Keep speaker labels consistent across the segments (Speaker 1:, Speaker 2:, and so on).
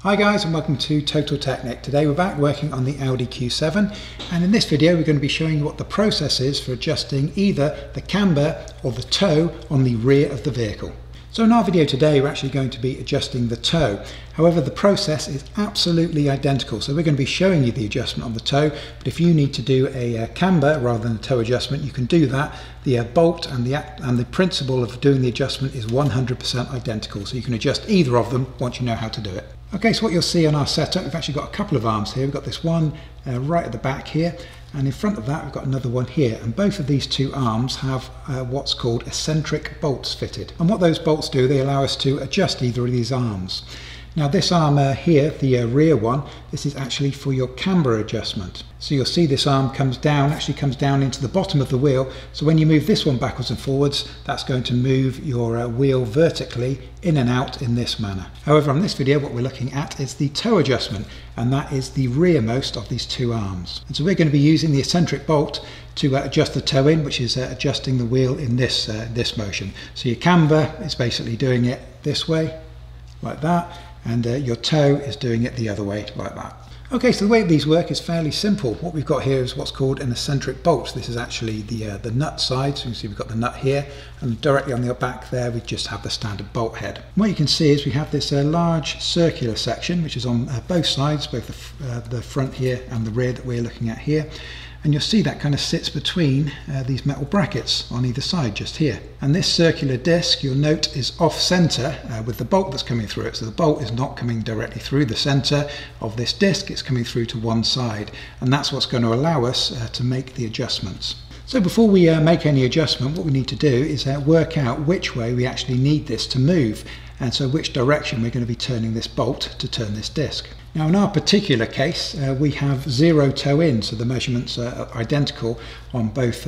Speaker 1: Hi guys, and welcome to Total Technik. Today we're back working on the Audi Q7, and in this video we're going to be showing you what the process is for adjusting either the camber or the toe on the rear of the vehicle. So in our video today we're actually going to be adjusting the toe. However, the process is absolutely identical, so we're going to be showing you the adjustment on the toe, but if you need to do a camber rather than a toe adjustment, you can do that. The bolt and the principle of doing the adjustment is 100% identical, so you can adjust either of them once you know how to do it. Okay, so what you'll see on our setup, we've actually got a couple of arms here. We've got this one right at the back here, and in front of that we've got another one here, and both of these two arms have what's called eccentric bolts fitted. And what those bolts do, they allow us to adjust either of these arms. Now this arm here, the rear one, this is actually for your camber adjustment. So you'll see this arm comes down into the bottom of the wheel, so when you move this one backwards and forwards, that's going to move your wheel vertically in and out in this manner. However, on this video what we're looking at is the toe adjustment, and that is the rearmost of these two arms. And so we're going to be using the eccentric bolt to adjust the toe in, which is adjusting the wheel in this motion. So your camber is basically doing it this way, like that, and your toe is doing it the other way, like that. Okay, so the way these work is fairly simple. What we've got here is what's called an eccentric bolt. This is actually the nut side, so you can see we've got the nut here, and directly on the back there we just have the standard bolt head. And what you can see is we have this large circular section which is on both sides, both the front here and the rear that we're looking at here. And you'll see that kind of sits between these metal brackets on either side, just here. And this circular disc, you'll note, is off center with the bolt that's coming through it. So the bolt is not coming directly through the center of this disc, it's coming through to one side. And that's what's going to allow us to make the adjustments. So before we make any adjustment, what we need to do is work out which way we actually need this to move, and so which direction we're going to be turning this bolt to turn this disc. Now in our particular case we have zero toe in, so the measurements are identical on both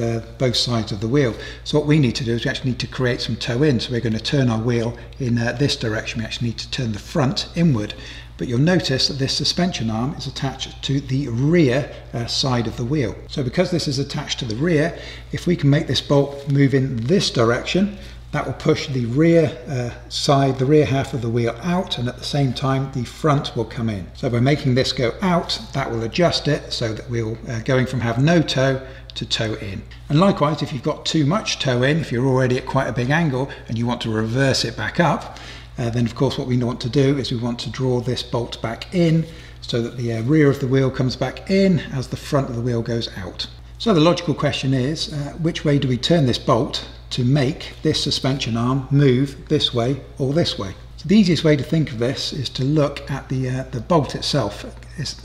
Speaker 1: sides of the wheel. So what we need to do is we actually need to create some toe in, so we're going to turn our wheel in this direction. We actually need to turn the front inward. But you'll notice that this suspension arm is attached to the rear side of the wheel. So because this is attached to the rear, if we can make this bolt move in this direction, that will push the rear side, the rear half of the wheel out, and at the same time the front will come in. So by making this go out, that will adjust it so that we're going from have no toe to toe in. And likewise, if you've got too much toe in, if you're already at quite a big angle and you want to reverse it back up, then of course what we want to do is we want to draw this bolt back in so that the rear of the wheel comes back in as the front of the wheel goes out. So the logical question is, which way do we turn this bolt to make this suspension arm move this way or this way? So the easiest way to think of this is to look at the bolt itself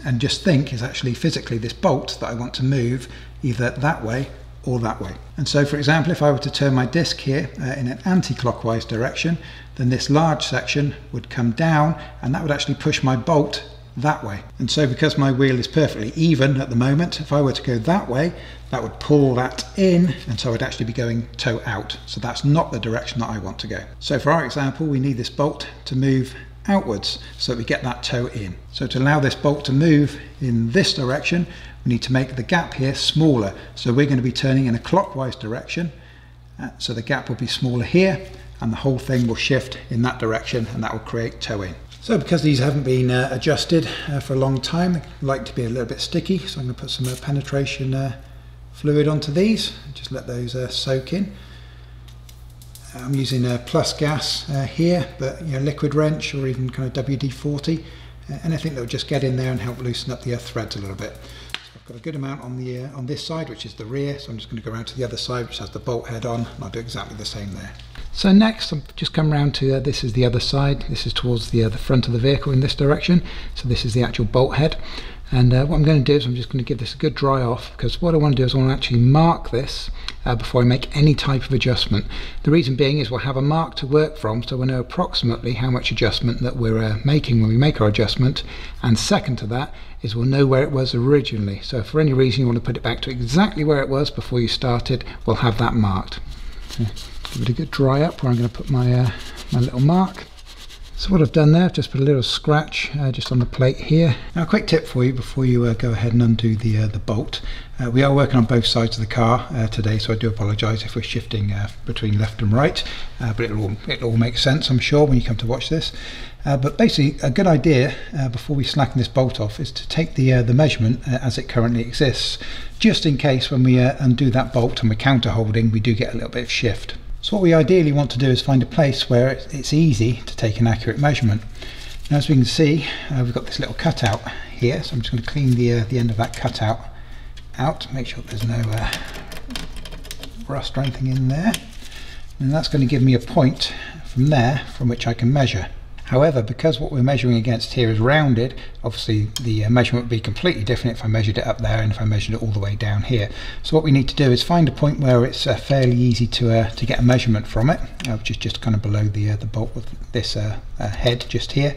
Speaker 1: and just think, is actually physically this bolt that I want to move either that way or that way. And so for example, if I were to turn my disc here in an anti-clockwise direction, then this large section would come down and that would actually push my bolt that way. And so because my wheel is perfectly even at the moment, if I were to go that way, that would pull that in, and so I'd actually be going toe out. So that's not the direction that I want to go. So for our example, we need this bolt to move outwards so that we get that toe in. So to allow this bolt to move in this direction, we need to make the gap here smaller. So we're going to be turning in a clockwise direction, so the gap will be smaller here, and the whole thing will shift in that direction, and that will create toe in. So because these haven't been adjusted for a long time, they like to be a little bit sticky, so I'm going to put some penetration fluid onto these, just let those soak in. I'm using plus gas here, but liquid wrench or even kind of WD-40, anything that will just get in there and help loosen up the threads a little bit. So I've got a good amount on this side, which is the rear, so I'm just going to go around to the other side, which has the bolt head on, and I'll do exactly the same there. So next I've just come around to this is the other side. This is towards the front of the vehicle in this direction, so this is the actual bolt head. And what I'm going to do is I'm just going to give this a good dry off, because what I want to do is I want to actually mark this before I make any type of adjustment. The reason being is we'll have a mark to work from, so we'll know approximately how much adjustment that we're making when we make our adjustment, and second to that is we'll know where it was originally. So if for any reason you want to put it back to exactly where it was before you started, we'll have that marked. So give it a good dry up where I'm going to put my little mark. So what I've done there, I've just put a little scratch just on the plate here. Now a quick tip for you before you go ahead and undo the bolt. We are working on both sides of the car today, so I do apologise if we're shifting between left and right, but it'll all make sense, I'm sure, when you come to watch this. But basically a good idea before we slacken this bolt off is to take the measurement as it currently exists, just in case when we undo that bolt and we're counter holding we do get a little bit of shift. So what we ideally want to do is find a place where it's easy to take an accurate measurement. Now as we can see, we've got this little cutout here, so I'm just going to clean the end of that cutout out, make sure there's no rust or anything in there, and that's going to give me a point from there from which I can measure. However, because what we're measuring against here is rounded, obviously the measurement would be completely different if I measured it up there and if I measured it all the way down here. So what we need to do is find a point where it's fairly easy to get a measurement from it, which is just kind of below the bolt with this head just here.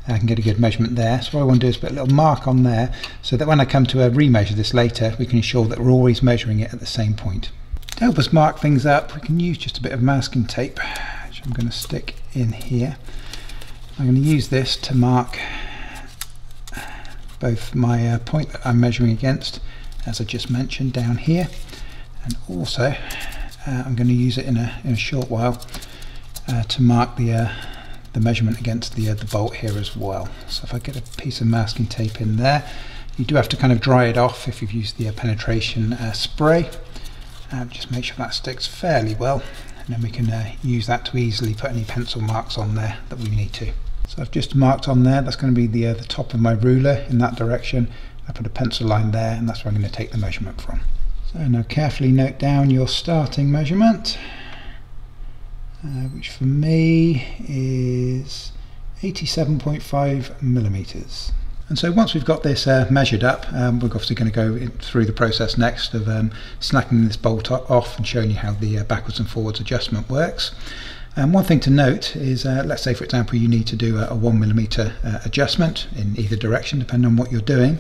Speaker 1: I can get a good measurement there. So what I want to do is put a little mark on there so that when I come to remeasure this later, we can ensure that we're always measuring it at the same point. To help us mark things up, we can use just a bit of masking tape, which I'm going to stick in here. I'm going to use this to mark both my point that I'm measuring against, as I just mentioned, down here, and also I'm going to use it in a short while to mark the measurement against the bolt here as well. So if I get a piece of masking tape in there, you do have to kind of dry it off if you've used the penetration spray. Just make sure that sticks fairly well, and then we can use that to easily put any pencil marks on there that we need to. So I've just marked on there, that's going to be the top of my ruler in that direction. I put a pencil line there, and that's where I'm going to take the measurement from. So now carefully note down your starting measurement, which for me is 87.5 millimeters. And so once we've got this measured up, we're obviously going to go through the process next of slackening this bolt off and showing you how the backwards and forwards adjustment works. One thing to note is, let's say for example you need to do a 1mm adjustment in either direction depending on what you're doing,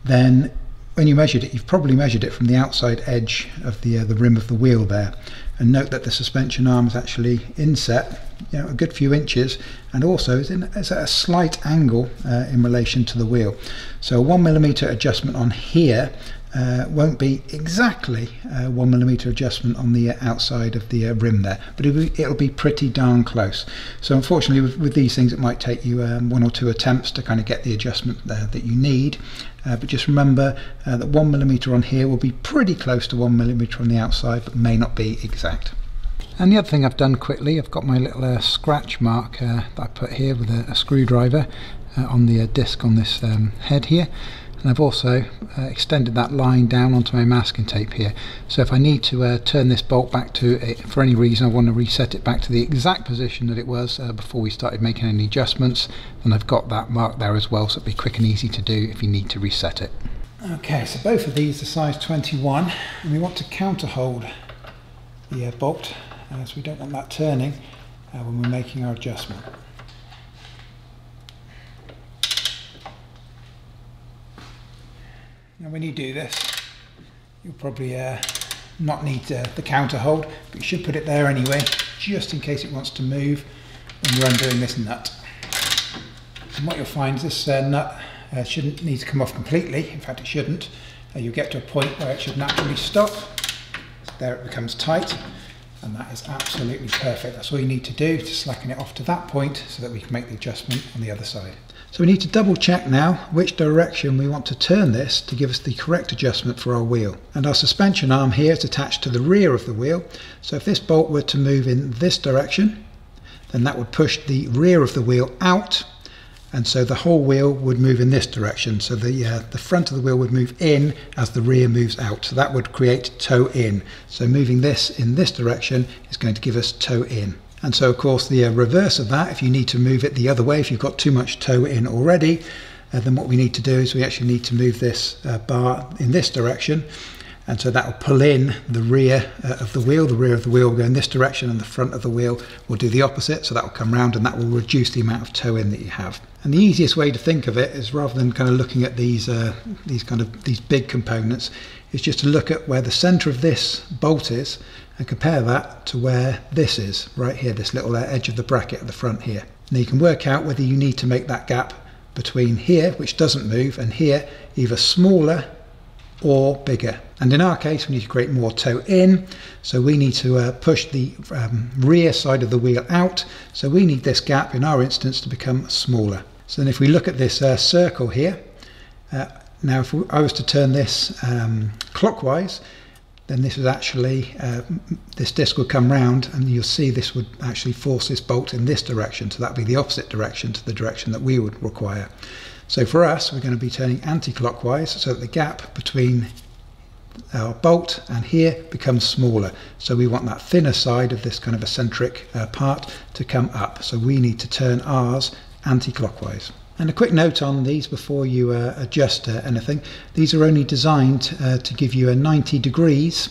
Speaker 1: then when you measured it, you've probably measured it from the outside edge of the rim of the wheel there. And note that the suspension arm is actually inset, a good few inches, and also is at a slight angle in relation to the wheel. So a 1mm adjustment on here won't be exactly a 1mm adjustment on the outside of the rim there, but it'll be pretty darn close. So unfortunately with these things it might take you 1 or 2 attempts to kind of get the adjustment that you need, but just remember that 1mm on here will be pretty close to 1mm on the outside, but may not be exact. And the other thing I've done quickly, I've got my little scratch mark that I put here with a screwdriver on the disc on this head here. And I've also extended that line down onto my masking tape here. So if I need to turn this bolt back to it, for any reason I want to reset it back to the exact position that it was before we started making any adjustments, then I've got that mark there as well, so it'll be quick and easy to do if you need to reset it. Okay, so both of these are size 21, and we want to counter hold the bolt, so we don't want that turning when we're making our adjustment. Now when you do this, you'll probably not need the counter hold, but you should put it there anyway, just in case it wants to move when you're undoing this nut. And what you'll find is this nut shouldn't need to come off completely, in fact it shouldn't. You'll get to a point where it should naturally stop. So there it becomes tight, and that is absolutely perfect. That's all you need to do to slacken it off to that point so that we can make the adjustment on the other side. So we need to double check now which direction we want to turn this to give us the correct adjustment for our wheel. And our suspension arm here is attached to the rear of the wheel. So if this bolt were to move in this direction, then that would push the rear of the wheel out, and so the whole wheel would move in this direction. So the front of the wheel would move in as the rear moves out. So that would create toe in. So moving this in this direction is going to give us toe in. And so of course the reverse of that, if you need to move it the other way, if you've got too much toe in already, then what we need to do is we actually need to move this bar in this direction, and so that will pull in the rear of the wheel. The rear of the wheel will go in this direction, and the front of the wheel will do the opposite, so that will come round and that will reduce the amount of toe in that you have. And the easiest way to think of it is, rather than kind of looking at these big components, is just to look at where the center of this bolt is and compare that to where this is, right here, this little edge of the bracket at the front here. Now you can work out whether you need to make that gap between here, which doesn't move, and here either smaller or bigger. And in our case, we need to create more toe in, so we need to push the rear side of the wheel out, so we need this gap in our instance to become smaller. So then if we look at this circle here, now if I was to turn this clockwise, then this is actually, this disc would come round, and you'll see this would actually force this bolt in this direction, so that would be the opposite direction to the direction that we would require. So for us, we're going to be turning anti-clockwise, so that the gap between our bolt and here becomes smaller. So we want that thinner side of this kind of eccentric part to come up, so we need to turn ours anti-clockwise. And a quick note on these before you adjust anything. These are only designed to give you a 90 degrees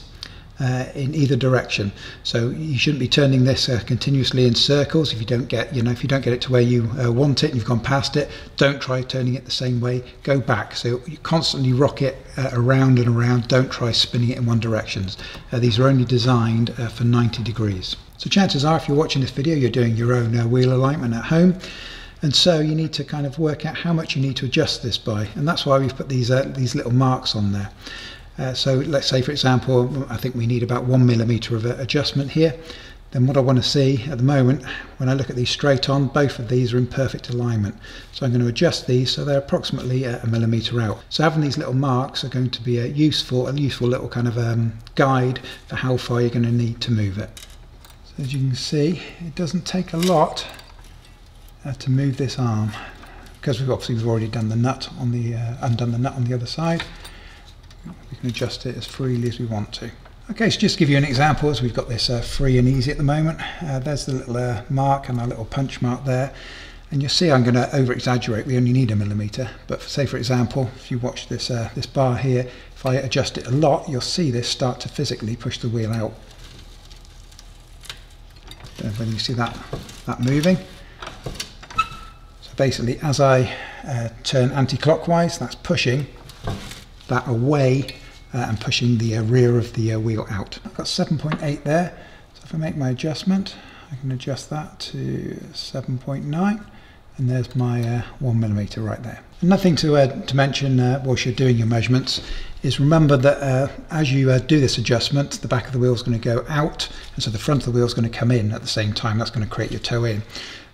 Speaker 1: in either direction. So you shouldn't be turning this continuously in circles. If you don't get, if you don't get it to where you want it and you've gone past it, don't try turning it the same way. Go back. So you constantly rock it around and around. Don't try spinning it in one direction. These are only designed for 90 degrees. So chances are, if you're watching this video, you're doing your own wheel alignment at home. And so you need to kind of work out how much you need to adjust this by, and that's why we've put these little marks on there. So let's say, for example, I think we need about 1 millimeter of adjustment here. Then what I want to see at the moment, when I look at these straight on, both of these are in perfect alignment. So I'm going to adjust these so they're approximately 1 millimeter out. So having these little marks are going to be a useful little kind of guide for how far you're going to need to move it. So as you can see, it doesn't take a lot to move this arm, because we've already done the nut on the undone the nut on the other side. We can adjust it as freely as we want to. Okay, so just to give you an example, as we've got this free and easy at the moment, there's the little mark and our little punch mark there, and you'll see I'm going to over exaggerate. We only need 1 millimeter, but say for example, if you watch this this bar here, if I adjust it a lot, you'll see this start to physically push the wheel out. Don't know whether you see that moving. Basically, as I turn anti-clockwise, that's pushing that away and pushing the rear of the wheel out. I've got 7.8 there, so if I make my adjustment, I can adjust that to 7.9, and there's my 1 millimeter right there. Another thing to mention whilst you're doing your measurements is remember that as you do this adjustment, the back of the wheel is going to go out, and so the front of the wheel is going to come in at the same time. That's going to create your toe in.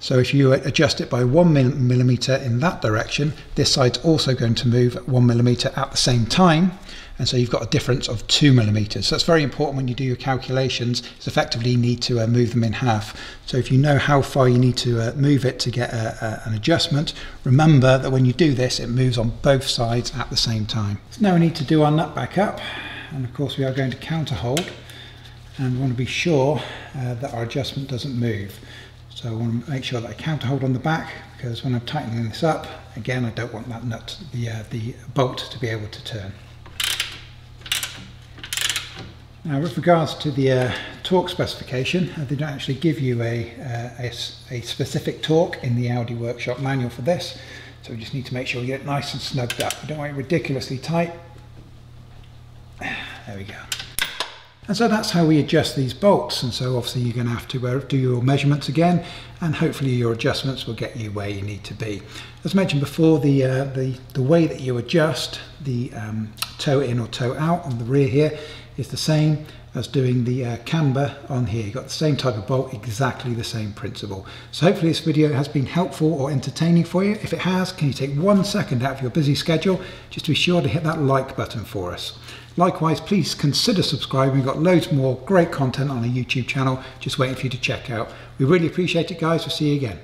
Speaker 1: So if you adjust it by 1 millimeter in that direction, this side's also going to move 1 millimeter at the same time, and so you've got a difference of 2 millimeters. So it's very important when you do your calculations, is effectively you need to move them in half. So if you know how far you need to move it to get an adjustment, remember that when you do this, it moves on both sides at the same time. So now we need to do our nut back up, and of course we are going to counter hold, and we want to be sure that our adjustment doesn't move. So I want to make sure that I counter hold on the back, because when I'm tightening this up, again, I don't want that nut, the bolt, to be able to turn. Now, with regards to the torque specification, they don't actually give you a specific torque in the Audi workshop manual for this, so we just need to make sure we get it nice and snugged up. We don't want it ridiculously tight. There we go. And so that's how we adjust these bolts, and so obviously you're going to have to do your measurements again, and hopefully your adjustments will get you where you need to be. As mentioned before, the way that you adjust the toe in or toe out on the rear here is the same as doing the camber on here. You've got the same type of bolt, exactly the same principle. So hopefully this video has been helpful or entertaining for you. If it has, can you take 1 second out of your busy schedule just to be sure to hit that like button for us. Likewise, please consider subscribing. We've got loads more great content on our YouTube channel just waiting for you to check out. We really appreciate it, guys. We'll see you again.